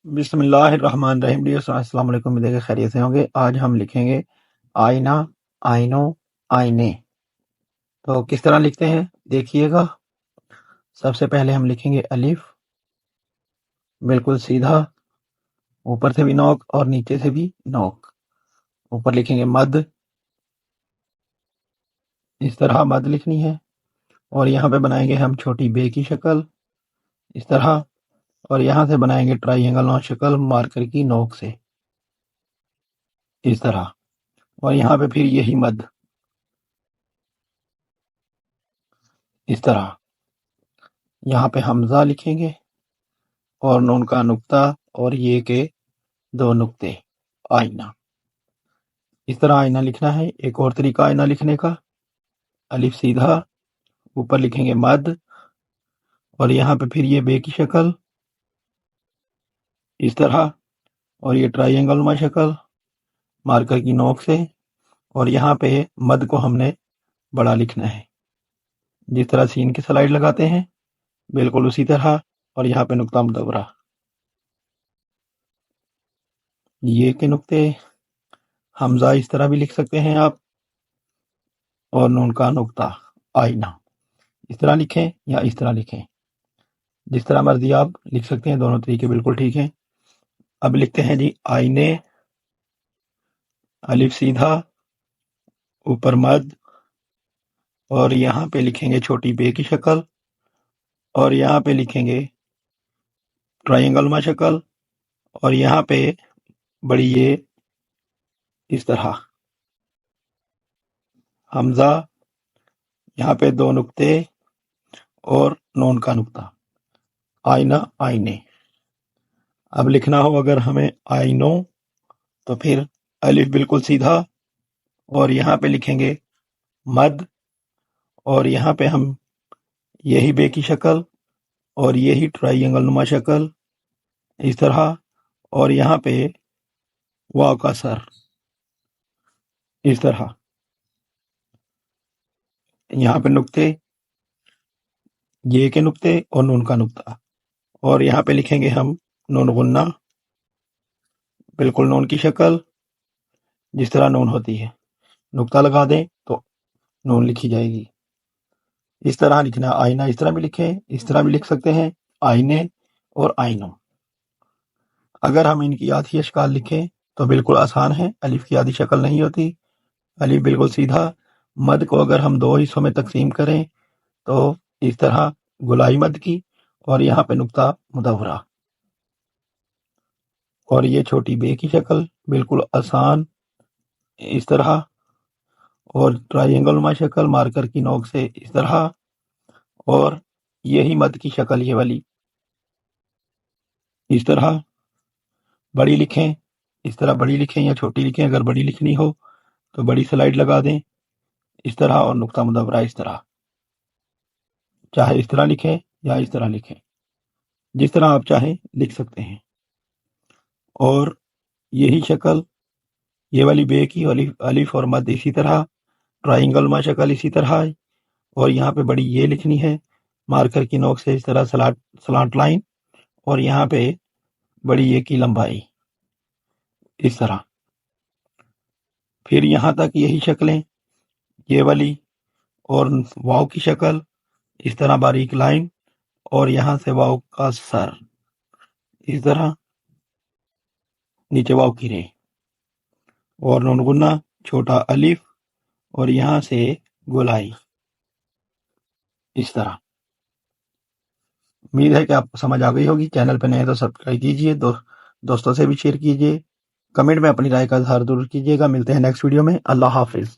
بسم اللہ الرحمن الرحیم۔ السلام علیکم، امید ہے کہ خیریت سے ہوں گے۔ آج ہم لکھیں گے آئینہ، آئینوں، آئینے۔ تو کس طرح لکھتے ہیں دیکھیے گا۔ سب سے پہلے ہم لکھیں گے الف، بالکل سیدھا، اوپر سے بھی نوک اور نیچے سے بھی نوک۔ اوپر لکھیں گے مد، اس طرح مد لکھنی ہے، اور یہاں پہ بنائیں گے ہم چھوٹی بے کی شکل اس طرح، اور یہاں سے بنائیں گے ٹرائی اینگل نوٹ شکل مارکر کی نوک سے اس طرح، اور یہاں پہ پھر یہی مد اس طرح۔ یہاں پہ حمزہ لکھیں گے اور نون کا نقطہ اور یہ کے دو نقطے، آئینہ۔ اس طرح آئینہ لکھنا ہے۔ ایک اور طریقہ آئینہ لکھنے کا، الف سیدھا، اوپر لکھیں گے مد، اور یہاں پہ پھر یہ بے کی شکل اس طرح، اور یہ ٹرائی اینگل نما شکل مارکر کی نوک سے، اور یہاں پہ مد کو ہم نے بڑا لکھنا ہے، جس طرح سین کی سلائیڈ لگاتے ہیں بالکل اسی طرح، اور یہاں پہ نقطہ مدورہ، یہ کے نقطے۔ حمزہ اس طرح بھی لکھ سکتے ہیں آپ، اور نون کا نقطہ آئینہ، اس طرح لکھیں یا اس طرح لکھیں، جس طرح مرضی آپ لکھ سکتے ہیں، دونوں طریقے بالکل ٹھیک ہیں۔ اب لکھتے ہیں جی آئینے، الف سیدھا، اوپر مد، اور یہاں پہ لکھیں گے چھوٹی بے کی شکل، اور یہاں پہ لکھیں گے ٹرائی اینگل نما شکل، اور یہاں پہ بڑی یہ اس طرح حمزہ، یہاں پہ دو نقطے اور نون کا نقطہ، آئینہ، آئینے۔ اب لکھنا ہو اگر ہمیں آئینوں، تو پھر الف بالکل سیدھا، اور یہاں پہ لکھیں گے مد، اور یہاں پہ ہم یہی بے کی شکل اور یہی ٹرائی اینگل نما شکل اس طرح، اور یہاں پہ واو کا سر اس طرح، یہاں پہ نقطے، یہ کے نقطے اور نون کا نقطہ، اور یہاں پہ لکھیں گے ہم نون غنہ، بالکل نون کی شکل جس طرح نون ہوتی ہے، نقطہ لگا دیں تو نون لکھی جائے گی۔ اس طرح لکھنا آئینہ، اس طرح بھی لکھیں، اس طرح بھی لکھ سکتے ہیں، آئینے اور آئینوں۔ اگر ہم ان کی آدھی اشکال لکھیں تو بالکل آسان ہے، الف کی آدھی شکل نہیں ہوتی، الف بالکل سیدھا، مد کو اگر ہم دو حصوں میں تقسیم کریں تو اس طرح گلائی مد کی، اور یہاں پہ نقطہ مدورہ، اور یہ چھوٹی بے کی شکل بالکل آسان اس طرح، اور ٹرائی اینگل نما شکل مارکر کی نوک سے اس طرح، اور یہی مد کی شکل یہ والی اس طرح۔ بڑی لکھیں، اس طرح بڑی لکھیں یا چھوٹی لکھیں، اگر بڑی لکھنی ہو تو بڑی سلائیڈ لگا دیں اس طرح، اور نقطہ مدورہ اس طرح، چاہے اس طرح لکھیں یا اس طرح لکھیں، جس طرح آپ چاہیں لکھ سکتے ہیں۔ اور یہی شکل یہ والی بے کی الف اور مد اسی طرح، ٹرائی اینگل نما شکل اسی طرح، اور یہاں پہ بڑی یہ لکھنی ہے مارکر کی نوک سے اس طرح سلانٹ لائن، اور یہاں پہ بڑی یہ کی لمبائی اس طرح۔ پھر یہاں تک یہی شکلیں، یہ والی اور واو کی شکل اس طرح باریک لائن، اور یہاں سے واو کا سر اس طرح، نیچے واو کی رے، اور نون غنہ چھوٹا الف، اور یہاں سے گولائی اس طرح۔ امید ہے کہ آپ کو سمجھ آ گئی ہوگی۔ چینل پہ نئے تو سبسکرائب کیجیے، دوستوں سے بھی شیئر کیجیے، کمنٹ میں اپنی رائے کا اظہار ضرور کیجیے گا۔ ملتے ہیں نیکسٹ ویڈیو میں، اللہ حافظ۔